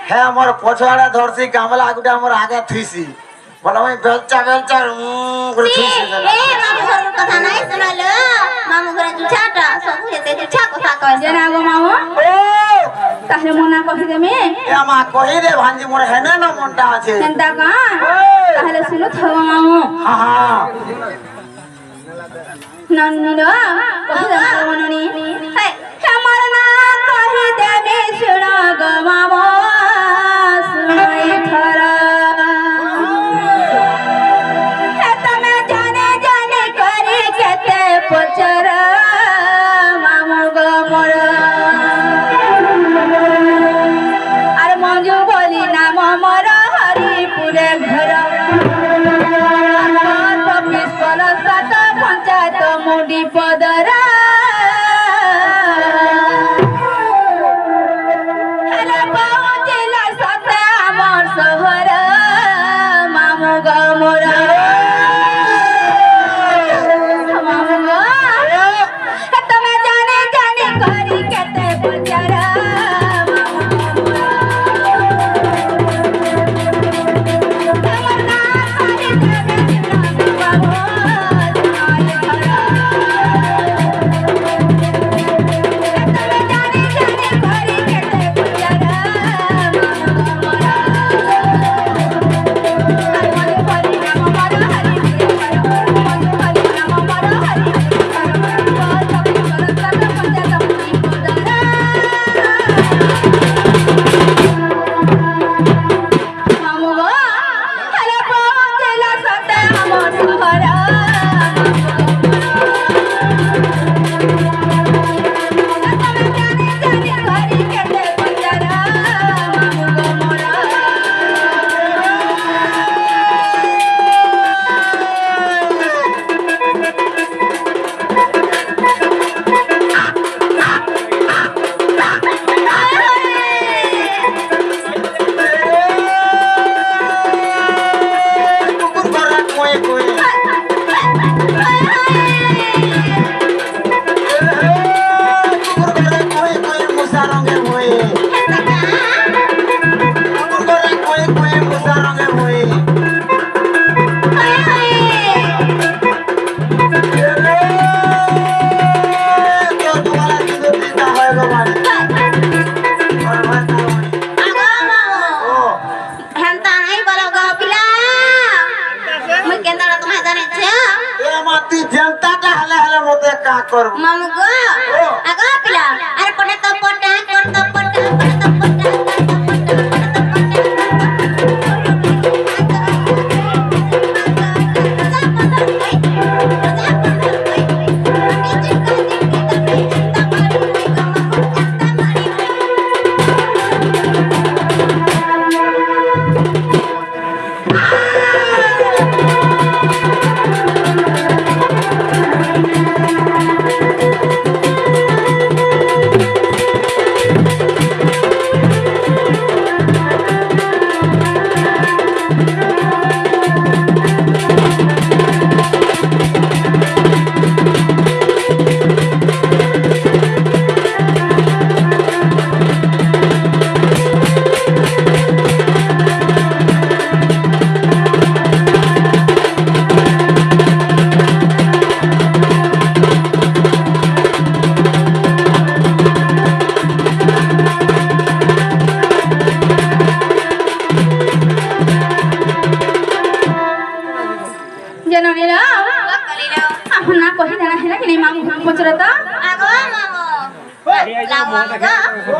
হ্যাঁ আমার পছাড়া ধরছি গামলা গুটা আমার আগে থুইছি বলে আমি বেলচা বেলচা করে থুইছি মামু ঘর কথা নাই শোনালো মামু ঘরে জুছাটা সব হেতে জুছা কথা কয় জানা গো মামু তাহলে মনা কহি দেমে এ আমা কহি দে ভাঞ্জি মোর হেনে না মনটা আছে চিন্তা কা তাহলে শুনো থাগো মামু হ্যাঁ হ্যাঁ নন্দিন কহি দেমে মননি আমার না কহি দেমে শুনো গো মামু শুনোই থরা তুমি জানে জানে করি কেতে পচর মামু গো মোর আর মঞ্জু বলি নাম মর হরিপুরে ঘর সাত পঞ্চায়েত মুডি পদরা হেলে পৌঁছিলা সতে আমার শহর মামু গো মোর মামু গো তুমি জানে জানে করি কেতে পচর जनता हले हले मते का करब मामू गो आगा पिला अरे पटे तो पटे कर तो पटे पटे तो पटे कही देना है ना कि नहीं मामू हम पहुंच रहा था आगो मामू लाओ मामू गो